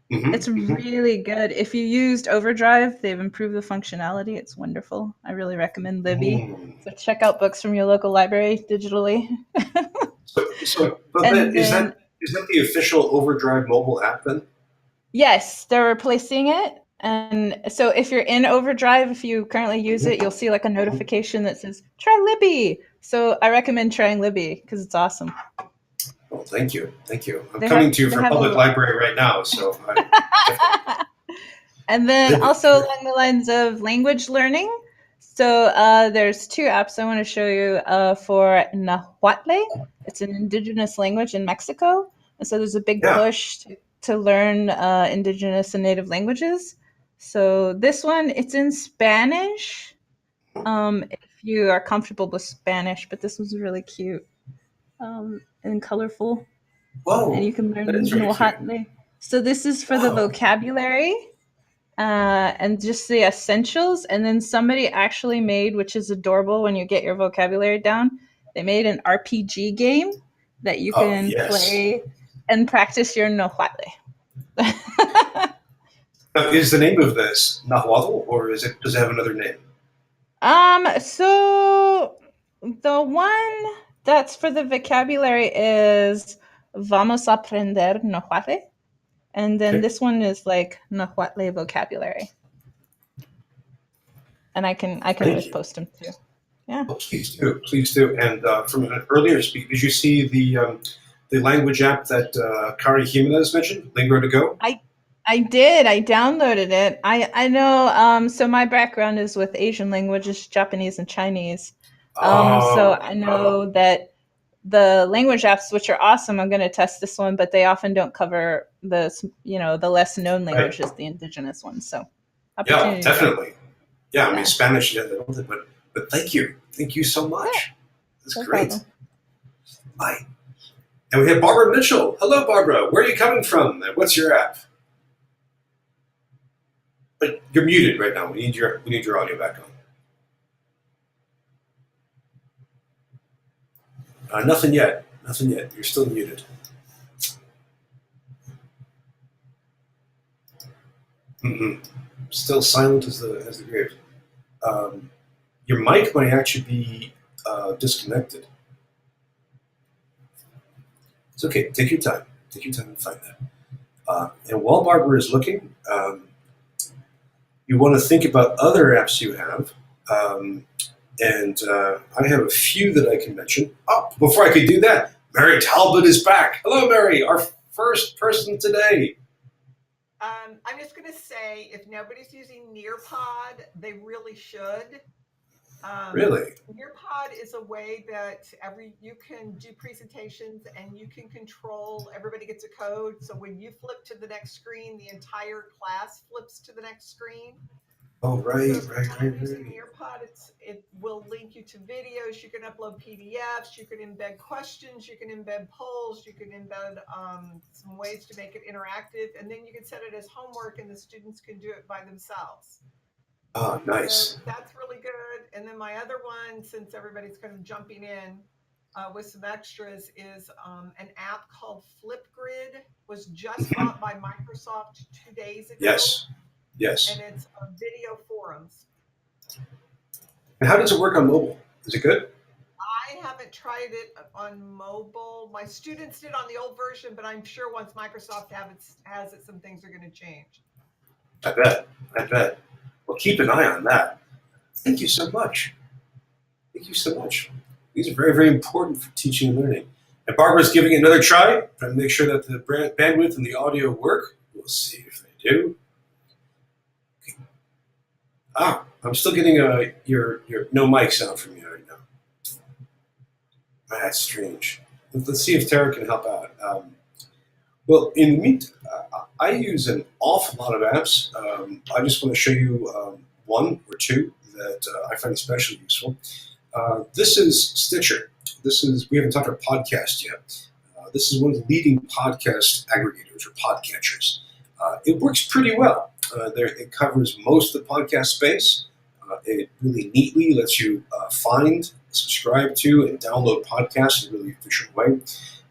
it's really good. If you used Overdrive, they've improved the functionality. It's wonderful. I really recommend Libby. So check out books from your local library digitally. So Babette, is that the official Overdrive mobile app then? Yes, they're replacing it. And so if you're in Overdrive, if you currently use it, you'll see like a notification that says, try Libby. So I recommend trying Libby because it's awesome. Well, thank you. Thank you. I'm coming to you from public library right now. So. And then also along the lines of language learning. So there's two apps I want to show you for Nahuatl. It's an indigenous language in Mexico. And so there's a big push to learn indigenous and native languages. So this one, it's in Spanish, if you are comfortable with Spanish, but this was really cute and colorful. Whoa, and you can learn Nahuatl. So this is for the vocabulary and just the essentials. And then somebody actually made, which is adorable when you get your vocabulary down, they made an RPG game that you can play and practice your Nahuatl. Is the name of this Nahuatl, or does it have another name? So the one that's for the vocabulary is Vamos a aprender Nahuatl. And then this one is like Nahuatl vocabulary. And I can always post them too. Yeah. Oh, please do. And from an earlier speak, did you see the language app that Kari Jimenez mentioned, Lingro to Go? I did. I downloaded it. I know. So my background is with Asian languages, Japanese and Chinese. So I know that the language apps, which are awesome, I'm going to test this one, but they often don't cover the less known languages, the indigenous ones. So yeah, definitely. Yeah, I mean Spanish, but thank you so much. That's no great. Problem. Bye. And we have Barbara Mitchell. Hello, Barbara. Where are you coming from? And what's your app? But you're muted right now. We need your audio back on. Nothing yet. You're still muted. Still silent as the grave. Your mic might actually be disconnected. It's okay. Take your time. Take your time to find that. And while Barbara is looking, you want to think about other apps you have. And I have a few that I can mention. Oh, before I could do that, Mary Talbot is back. Hello, Mary, our first person today. I'm just going to say, if nobody's using Nearpod, they really should. Really? Nearpod is a way that you can do presentations and you can control, everybody gets a code. So when you flip to the next screen, the entire class flips to the next screen. Oh, right, So if you're not using Nearpod, it will link you to videos. You can upload PDFs. You can embed questions. You can embed polls. You can embed some ways to make it interactive. And then you can set it as homework and the students can do it by themselves. Oh, nice. So that's really good. And then my other one, since everybody's kind of jumping in with some extras, is an app called Flipgrid. Was just bought by Microsoft 2 days ago. Yes. Yes. And it's video forums. And how does it work on mobile? Is it good? I haven't tried it on mobile. My students did on the old version, but I'm sure once Microsoft has it, some things are going to change. I bet. Well, keep an eye on that. Thank you so much. Thank you so much. These are very, very important for teaching and learning. And Barbara's giving it another try, trying to make sure that the bandwidth and the audio work. We'll see if they do. Ah, I'm still getting your no mic sound from you right now. That's strange. Let's see if Tara can help out. Well, in the meantime, I use an awful lot of apps. I just want to show you one or two that I find especially useful. This is Stitcher. We haven't talked about podcast yet. This is one of the leading podcast aggregators or podcatchers. It works pretty well. It covers most of the podcast space. It really neatly lets you find, subscribe to, and download podcasts in a really efficient way.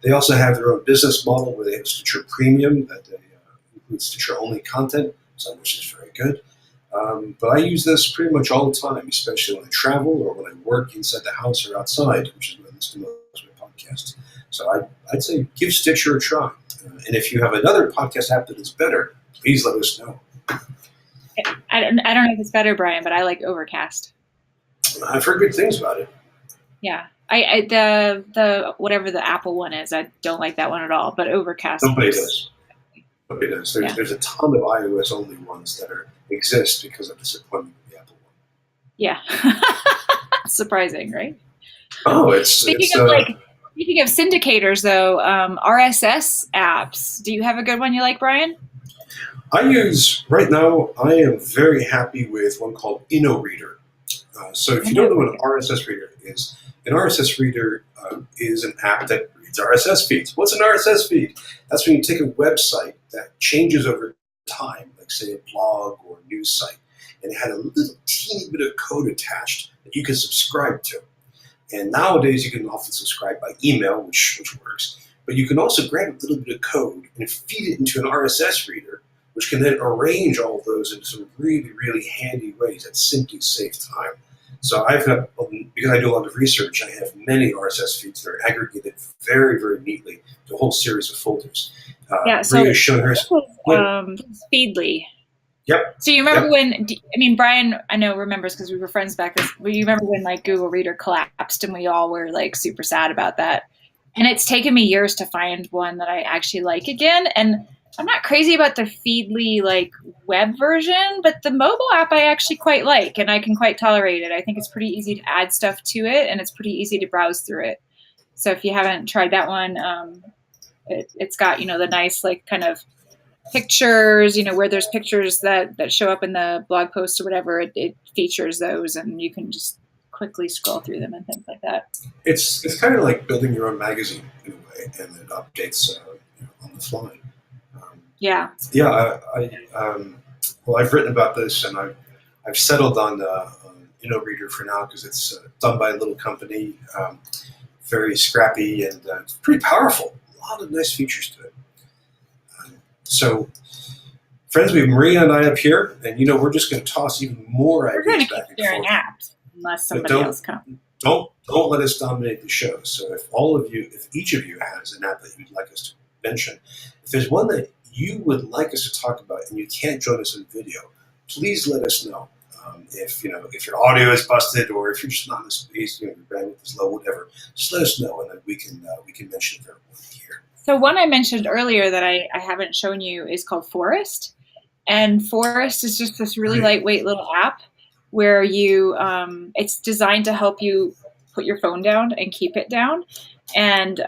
They also have their own business model where they have Stitcher Premium that includes Stitcher-only content, some of which is very good. But I use this pretty much all the time, especially when I travel or when I work inside the house or outside, which is when I listen to most of my podcasts. So I'd say give Stitcher a try. And if you have another podcast app that is better, please let us know. I don't know if it's better, Brian, but I like Overcast. I've heard good things about it. Yeah. The whatever the Apple one is, I don't like that one at all, but Overcast. Nobody does. There's a ton of iOS only ones that exist because of disappointment with the Apple one. Yeah. Surprising, right? Oh, Speaking of syndicators, though, RSS apps. Do you have a good one you like, Brian? I am very happy with one called InnoReader. So if you don't know what an RSS reader is, an RSS reader is an app that reads RSS feeds. What's an RSS feed? That's when you take a website that changes over time, like say a blog or a news site, and it had a little teeny bit of code attached that you can subscribe to. And nowadays you can often subscribe by email, which works, but you can also grab a little bit of code and feed it into an RSS reader, which can then arrange all of those into some really, really handy ways that simply save time. So because I do a lot of research, I have many RSS feeds that are aggregated very, very neatly to a whole series of folders. So Bria's showing her. Feedly. Yep. So you remember when, Brian, I know remembers because we were friends back then, but you remember when like Google Reader collapsed and we all were like super sad about that. And it's taken me years to find one that I actually like again. And I'm not crazy about the Feedly like web version, but the mobile app I actually quite like and I can quite tolerate it. I think it's pretty easy to add stuff to it and it's pretty easy to browse through it. So if you haven't tried that one, it's got, the nice like kind of pictures, where there's pictures that show up in the blog posts or whatever, it features those and you can just quickly scroll through them and things like that. It's kind of like building your own magazine in a way, and it updates on the fly. Yeah. Yeah. I've written about this, and I've settled on InnoReader for now because it's done by a little company, very scrappy, and it's pretty powerful. A lot of nice features to it. So, friends, we have Maria and I up here, and we're just going to toss even more ideas back and forth. We're going to keep sharing apps unless somebody else comes. don't let us dominate the show. So if each of you has an app that you'd like us to mention, if there's one that you would like us to talk about and you can't join us in video, please let us know. If your audio is busted or if you're just not in the space, your bandwidth is low, whatever, just let us know and then we can mention it for everyone here. So one I mentioned earlier that I haven't shown you is called Forest. And Forest is just this really lightweight little app where you it's designed to help you put your phone down and keep it down. And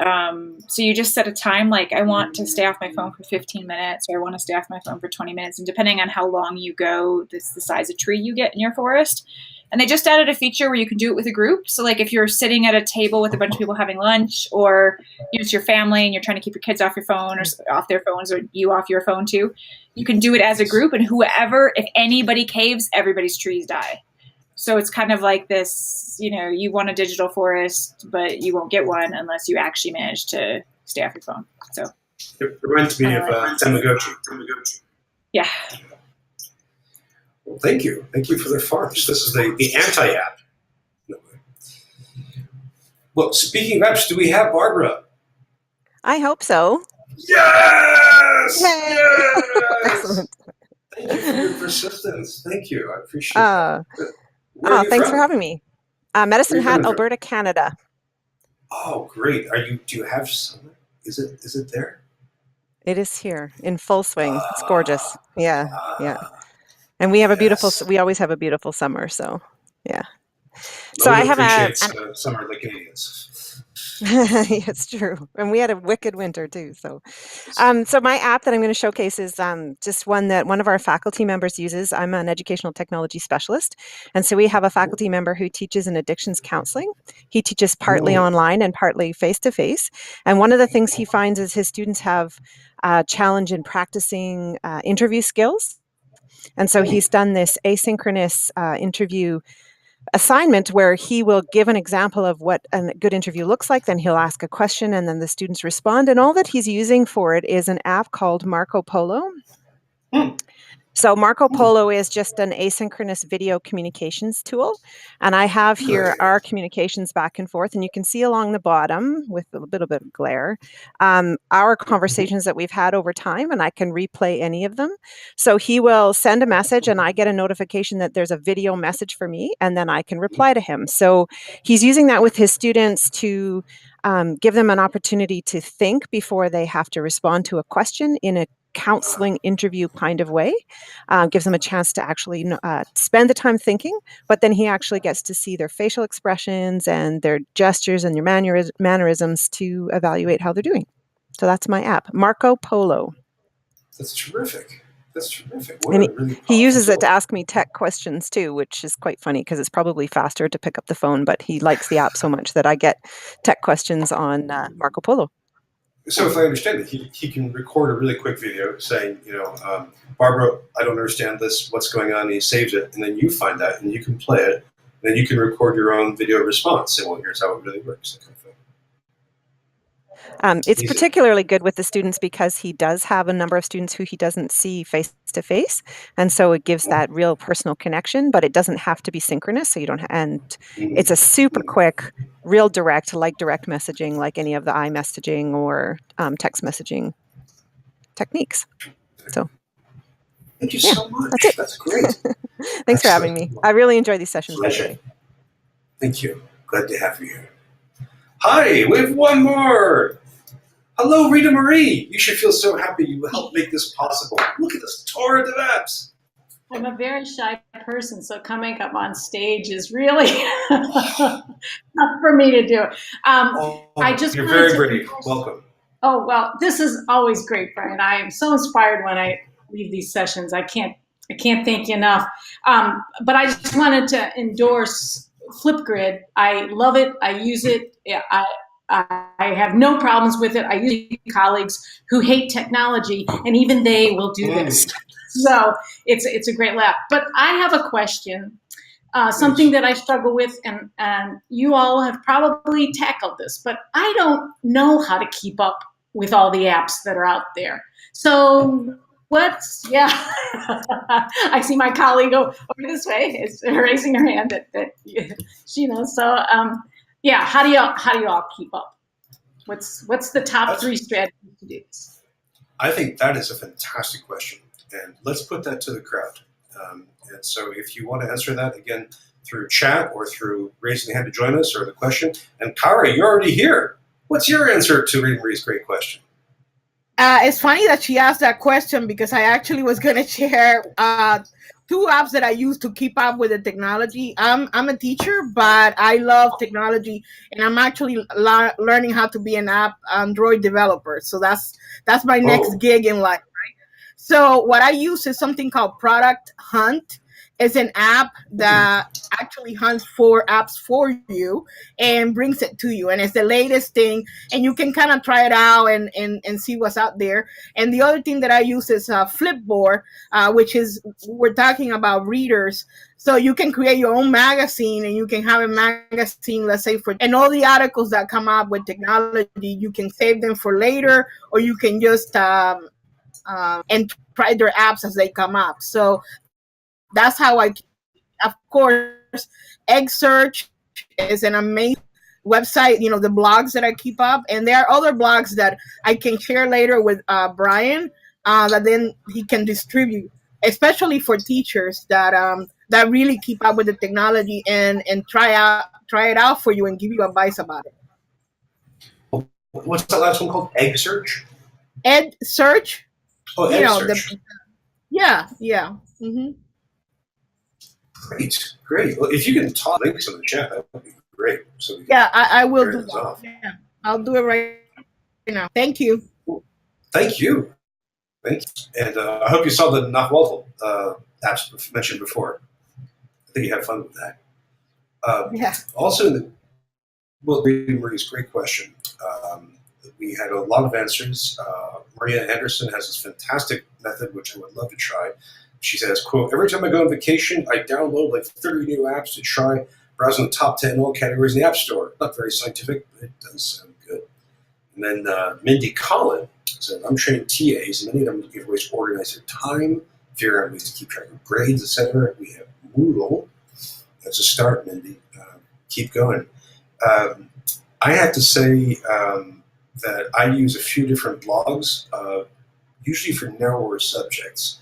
so you just set a time, like I want to stay off my phone for 15 minutes or I want to stay off my phone for 20 minutes. And depending on how long you go, this is the size of tree you get in your forest. And they just added a feature where you can do it with a group. So like if you're sitting at a table with a bunch of people having lunch, or it's your family and you're trying to keep your kids off your phone or off their phones, or you off your phone too, you can do it as a group, and if anybody caves, everybody's trees die. So it's kind of like this, you want a digital forest, but you won't get one unless you actually manage to stay off your phone. So it reminds me of Tamagotchi. Yeah. Well, thank you for the farms. This is the anti-app. Well, speaking of apps, do we have Barbara? I hope so. Yes! Yay! Yes! Excellent. Thank you for your persistence. Thank you. I appreciate that. Where are you thanks from? for having me. Medicine Where are you Hat, coming from? Alberta, Canada. Oh, great. Do you have summer? Is it there? It is here in full swing. It's gorgeous. Yeah. And we have we always have a beautiful summer. So, yeah. So I have summer like Canadians. It's true. And we had a wicked winter too. So my app that I'm going to showcase is just one that one of our faculty members uses. I'm an educational technology specialist. And so we have a faculty member who teaches in addictions counseling. He teaches partly online and partly face-to-face. And one of the things he finds is his students have a challenge in practicing interview skills. And so he's done this asynchronous interview assignment where he will give an example of what a good interview looks like. Then he'll ask a question and then the students respond. And all that he's using for it is an app called Marco Polo. So Marco Polo is just an asynchronous video communications tool. And I have here our communications back and forth. And you can see along the bottom with a little bit of glare, our conversations that we've had over time, and I can replay any of them. So he will send a message and I get a notification that there's a video message for me, and then I can reply to him. So he's using that with his students to give them an opportunity to think before they have to respond to a question in a counseling interview kind of way. Gives them a chance to actually spend the time thinking, but then he actually gets to see their facial expressions and their gestures and their mannerisms to evaluate how they're doing. So that's my app, Marco Polo. That's terrific. And he uses it to ask me tech questions too, which is quite funny because it's probably faster to pick up the phone, but he likes the app so much that I get tech questions on Marco Polo. So if I understand it, he can record a really quick video saying, Barbara, I don't understand this, what's going on, and he saves it, and then you find out, and you can play it, and then you can record your own video response, say, well, here's how it really works. That kind of thing. It's particularly good with the students because he does have a number of students who he doesn't see face to face, and so it gives that real personal connection, but it doesn't have to be synchronous, so you don't, and it's a super quick, real direct, like direct messaging, like any of the iMessaging or text messaging techniques. So thank you so much. That's it. That's great. Thanks for having me. I really enjoy these sessions. Pleasure. Thank you. Glad to have you here. Hi, we have one more. Hello, Rita Marie. You should feel so happy you helped make this possible. Look at this torrent of apps. I'm a very shy person, so coming up on stage is really tough for me to do. You're very brave. Welcome. Oh, well, this is always great, Brian. I am so inspired when I leave these sessions. I can't thank you enough. But I just wanted to endorse Flipgrid. I love it. I use it. I have no problems with it. I use colleagues who hate technology, and even they will do this. So it's a great laugh. But I have a question, something that I struggle with, and you all have probably tackled this, but I don't know how to keep up with all the apps that are out there. So What's yeah? I see my colleague over this way is raising her hand that she knows. So yeah, how do you all keep up? What's the top three strategies to do this? I think that is a fantastic question, and let's put that to the crowd. And so, if you want to answer that again through chat or through raising the hand to join us, or the question, and Kara, you're already here. What's your answer to Read Marie's great question? It's funny that she asked that question because I actually was going to share two apps that I use to keep up with the technology. I'm a teacher, but I love technology, and I'm actually learning how to be an Android developer. So that's my next gig in life, right? So what I use is something called Product Hunt. It's an app that actually hunts for apps for you and brings it to you. And it's the latest thing. And you can kind of try it out and see what's out there. And the other thing that I use is Flipboard, which is, we're talking about readers. So you can create your own magazine, and you can have a magazine, let's say, and all the articles that come up with technology, you can save them for later, or you can just and try their apps as they come up. So that's how of course, Egg Search is an amazing website, the blogs that I keep up. And there are other blogs that I can share later with Brian that then he can distribute, especially for teachers that really keep up with the technology and try it out for you and give you advice about it. What's that last one called? Egg Search? Ed Search. Oh, Egg Search. Yeah. Mm-hmm. Great. Well, if you can toss links in the chat, that would be great. So I will do that. Yeah, I'll do it right now. Thank you. Thank you. And I hope you saw the Nahuatl apps mentioned before. I think you had fun with that. Yeah. Also, Marie's great question. We had a lot of answers. Maria Anderson has this fantastic method, which I would love to try. She says, quote, every time I go on vacation, I download like 30 new apps to try, browsing the top 10 all categories in the App Store. Not very scientific, but it does sound good. And then Mindy Collin said, I'm training TAs, and many of them give ways to organize their time, figure out ways to keep track of grades, etc. We have Moodle. That's a start, Mindy. Keep going. I have to say that I use a few different blogs, usually for narrower subjects.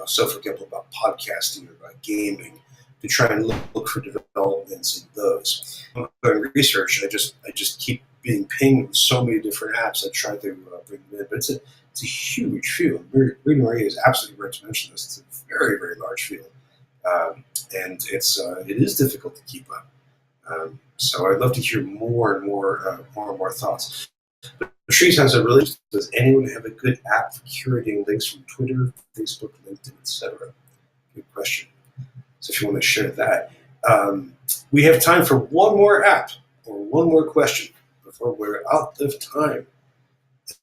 So, for example, about podcasting or about gaming, to try and look for developments in those. I'm doing research. I just keep being pinged with so many different apps. I try to bring them in, but it's a huge field. Reading Marie is absolutely right to mention this. It's a very, very large field, and it is difficult to keep up. So I'd love to hear more and more thoughts. Patrice has does anyone have a good app for curating links from Twitter, Facebook, LinkedIn, etc.? Good question. So if you want to share that. We have time for one more app or one more question before we're out of time.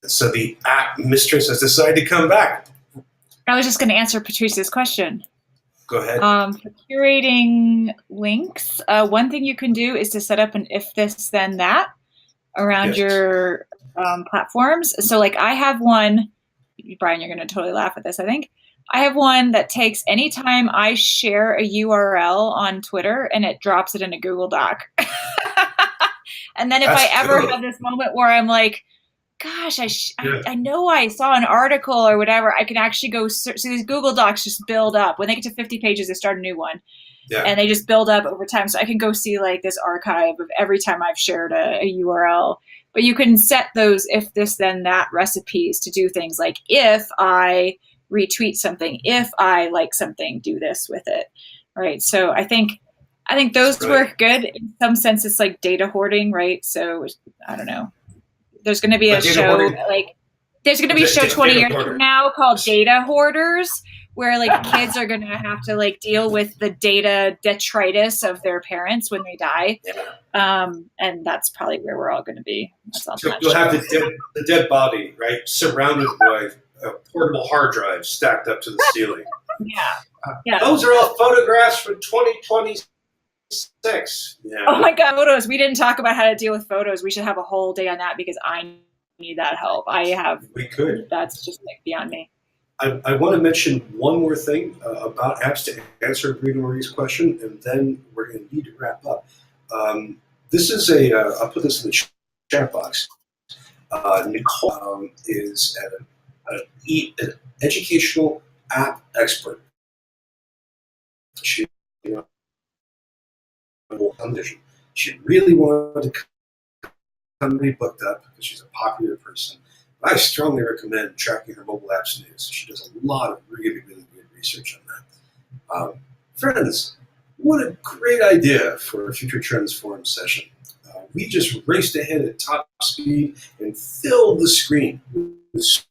So the app mistress has decided to come back. I was just going to answer Patrice's question. Go ahead. For curating links, one thing you can do is to set up an if this then that around your platforms. So like I have one, Brian, you're going to totally laugh at this, I think. I have one that takes anytime I share a URL on Twitter and it drops it in a Google Doc. And then if I ever have this moment where I'm like, gosh, I know I saw an article or whatever, I can actually go search. So these Google Docs just build up. When they get to 50 pages, they start a new one. Yeah. And they just build up over time. So I can go see like this archive of every time I've shared a URL. But you can set those if this, then that recipes to do things like if I retweet something, if I like something, do this with it. Right. So I think those work good. In some sense, it's like data hoarding, right? So I don't know. There's going to be a show there's going to be a show 20 years from now called Data Hoarders, where like kids are going to have to like deal with the data detritus of their parents when they die. And that's probably where we're all going to be. So you'll have the dead body, right, surrounded by a portable hard drive stacked up to the ceiling. Yeah. Those are all photographs from 2026. Yeah. Oh my God, photos. We didn't talk about how to deal with photos. We should have a whole day on that because I need that help. We could. That's just like beyond me. I want to mention one more thing about apps to answer Brina Marie's question, and then we're going to need to wrap up. This is I'll put this in the chat box. Nicole is an educational app expert. She She really wanted to come be booked up because she's a popular person. But I strongly recommend tracking her mobile apps news. She does a lot of really, really good research on that. Friends, what a great idea for a Future Trends Forum session. We just raced ahead at top speed and filled the screen with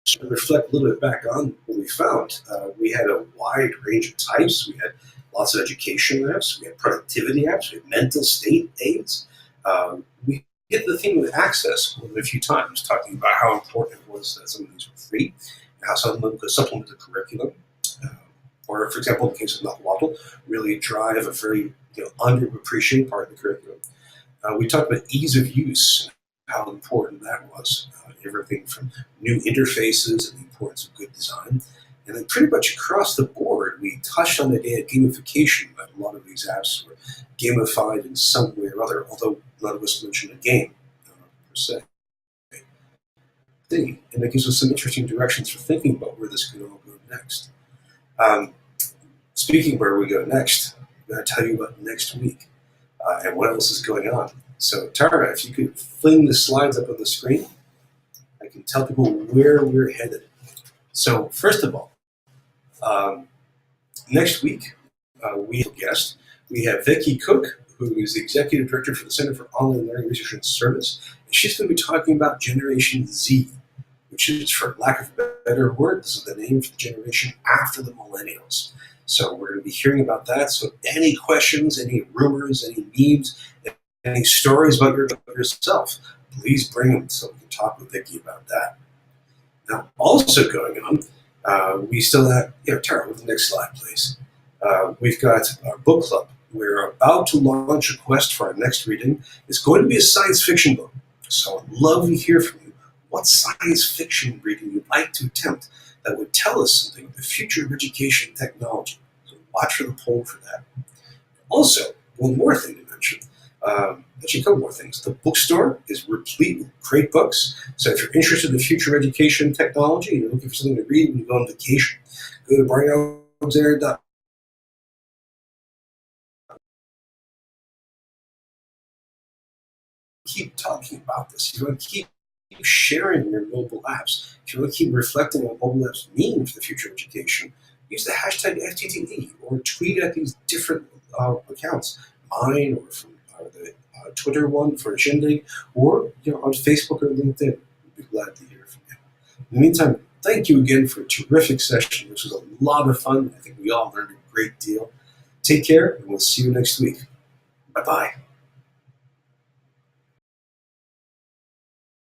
to reflect a little bit back on what we found. We had a wide range of types. We had lots of education apps. We had productivity apps. We had mental state aids. We hit the theme of access a few times, talking about how important it was that some of these were free, and how some of them could supplement the curriculum. Or, for example, in the case of Nahuatl, really drive a very underappreciated part of the curriculum. We talked about ease of use, how important that was. Everything from new interfaces and the importance of good design. And then pretty much across the board, we touched on the idea of gamification, that a lot of these apps were gamified in some way or other, although none of us mentioned a game, per se. And that gives us some interesting directions for thinking about where this could all go next. Speaking of where we go next, I'm going to tell you about next week and what else is going on. So, Tara, if you could fling the slides up on the screen, I can tell people where we're headed. So, first of all, next week, we have a guest. We have Vicki Cook, who is the Executive Director for the Center for Online Learning Research and Service. And she's going to be talking about Generation Z, which is, for lack of a better word, this is the name for the generation after the millennials. So we're going to be hearing about that. So any questions, any rumors, any memes, any stories about yourself, please bring them so we can talk with Vicki about that. Now, also going on, we still have, Tara, with the next slide, please. We've got our book club. We're about to launch a quest for our next reading. It's going to be a science fiction book. So I'd love to hear from you. What science fiction reading you'd like to attempt that would tell us something about the future of education and technology. So watch for the poll for that. Also, one more thing to mention. Actually, a couple more things. The bookstore is replete with great books. So if you're interested in the future of education and technology and you're looking for something to read when you go on vacation, go to brianalexander.com. Keep talking about this. You want to keep sharing your mobile apps. If you want to keep reflecting on what mobile apps mean for the future of education, use the hashtag FTTE or tweet at these different accounts, mine or from the Twitter one for Shindig, or on Facebook or LinkedIn. We'd be glad to hear from you. In the meantime, thank you again for a terrific session. This was a lot of fun. I think we all learned a great deal. Take care, and we'll see you next week. Bye-bye.